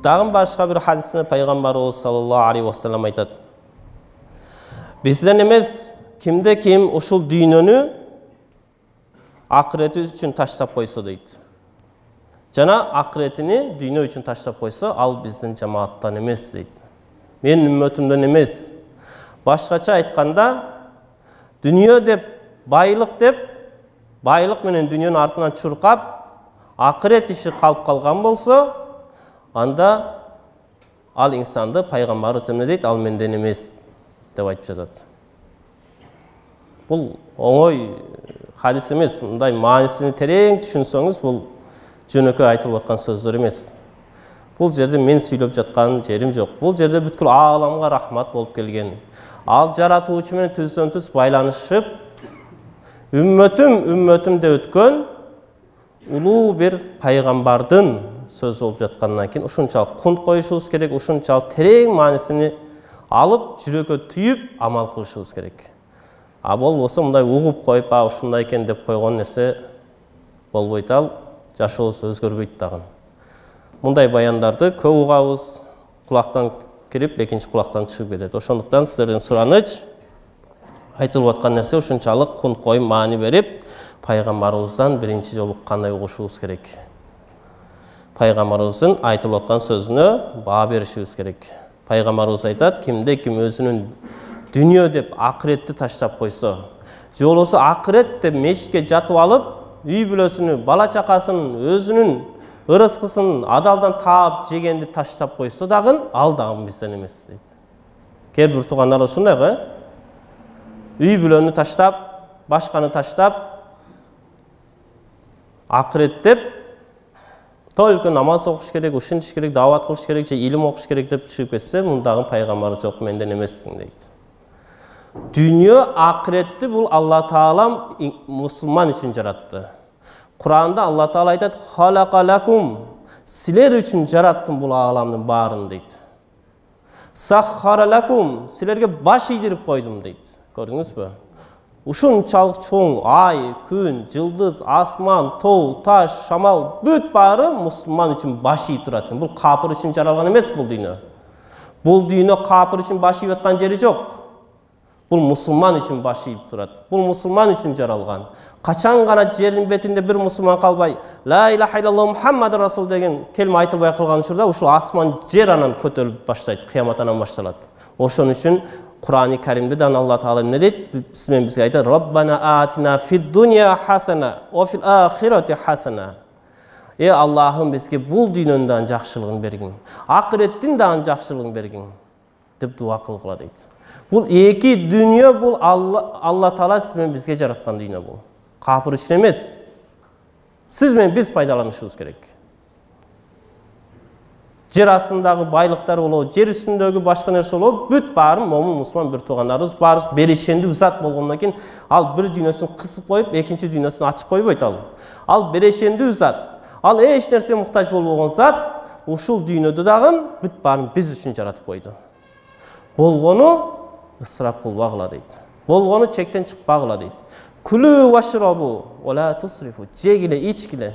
Dağın başka bir hadisinde Peygamberimiz sallallahu aleyhi ve sellem aytadi. Bizden emes kimde kim uşul dünyөнü akireti üçün taşlap koysa deydi. Jana akiretini dünya üçün taşlap koysa al bizden cemaattan emes deydi. Men ümmetimden emes. Başkaça aytkanda dünya dep baylık menen dünyanın артынан çurkap akiret işi kalıp kalgan bolsa anda al insandı Peygamberimiz emne deydi, al menden emes деп айтып жатат. Бұл оңой hadis емес, мындай маанисин терең түшүнсөңүз, бұл жөнөкөй айтылып аткан сөздөр эмес. Бұл жерде мен сүйлөп жаткан жерим жок. Бұл жерде бүткүл ааламга рахмат болуп келген. Ал жаратуучу менен түз байланышып, үммөтүм деп өткөн улуу бир пайгамбардын сөзү болуп жаткандан кийин ушунчалык кунт коюшубуз керек, ушунчалык терең маанисини алып, жүрөккө түйүп, амал кылышыбыз керек. А болбосо мындай угуп коюп, ушундай экен деп койгон нерсе болбойт, ал жашообуз өзгөрбөйт дагы. Мындай баяндарды көп угабыз, кулактан кирип, экинчи кулактан чыгып кетет. Ошондуктан сиздерден сураныч, айтылып аткан нерсе ушунчалык кунт коюп, маани берип, пайгамбарыбыздан биринчи жолу кандай угушубуз керек. Пайгамбарыбыздын айтылып аткан сөзүнө баа беришибиз керек. Пайгамбарыбыз айтат, кимде ким өзүнүн dünya деп акиретти таштап койсо, же болбосо акирет деп мечитке жатып алып, үй бүлөсүнү, бала чакасын, өзүнүн ырыскысын адалдан таап жегенди таштап койсо дагы, ал дагы бизден эмес дейт. Кээ бир туугандар ушундай го, үй бүлөнү таштап, башканы таштап, акирет деп только намаз окуш керек, ушинтиш керек, дават кылыш керек, же илим окуш керек деп чыгып кетсе, мундагы пайгамбар жок, менден эмессиң дейт. Dünya akiretти бул Алла Таала мусулман үчүн жаратты. Куранда Алла Таала айтат, "Халакалакум", силер үчүн жараттым бул ааламдын баарын дейт. "Саххаралакум", силерге баш ийдирип койдум дейт. Көрдүңүзбү? Ушунчалык чоң ай, күн, жылдыз, асман, тоо, таш, шамал бүт баары мусулман үчүн баш ийип турат. Бул капыр үчүн жаралган эмес бул дүйнө. Бул дүйнө капыр үчүн баш ийип аткан жери жок. Бұл мұсылман үшін баш ийип турат. Бұл мұсылман үшін жаралған. Качан гана жердин бетинде бир мұсылман калбай, ла илаха иллаллах Мухаммад расул деген келме айтылбай калган учурда, ушул асман жер анан көтөрүлүп баштайт, кыямат анан башталат. Ошон үчүн Кур'ан-ы Каримде дан Алла Таала эмне дейт? Бизге айтат, "Роббана атина фид дунья хасана, ва фил ахирати хасана." Аллахым бизге бул дүйнөнүн дагы жакшылыгын бергин, акыреттин дагы жакшылыгын бергин деп дуа кылгыла дейт. Бұл эки дүние, бұл Алла Таала сиз менен бизге жараткан дүние бұл. Капыр үчүн эмес. Сиз менен биз пайдаланышыбыз керек. Жер астындагы байлыктар болобу, жер үстүндөгү башка нерсе болобу, бүт баарын момун мусулман бир туугандарыбыз баарыбыз берешендүү зат болгондон кийин ал бир дүйнөсүн кысып коюп, экинчи дүйнөсүн ачып койбойт ал. Ал берешендүү зат. Ал эч нерсе муктаж болбогон зат, ушул дүйнөдө дагы бүт баарын биз үчүн жаратып койду. Болгону ысырап кылбагыла дейт. Болгону чектен чыкпагыла дейт. Күлү вашрабу вала тусрифу. Жегиле, ичкиле.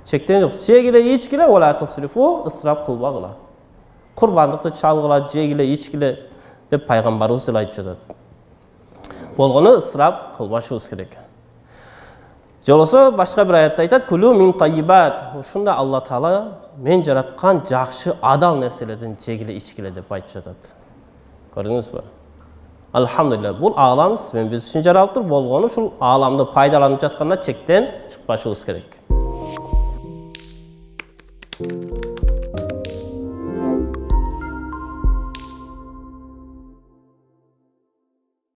Чектен жок. Жегиле, ичкиле вала тусрифу, ысырап кылбагыла. Курбандыкты чалгыла, жегиле, ичкиле деп пайгамбарыбыз айтып жатат. Болгону ысырап кылбашыбыз керек. Же болбосо башка бир аятта айтат, "Күлү мин тайибат". Ушунда Алла Таала мен жараткан жакшы, адал нерселерден жегиле, ичкиле деп айтып жатат. Көрдүңүзбү? Alhamdulillah, бұл алам сізбен біз үшін жаралыптыр, болғаны шул аламды пайдаланып жатқанда чектен шықпашыбыз керек.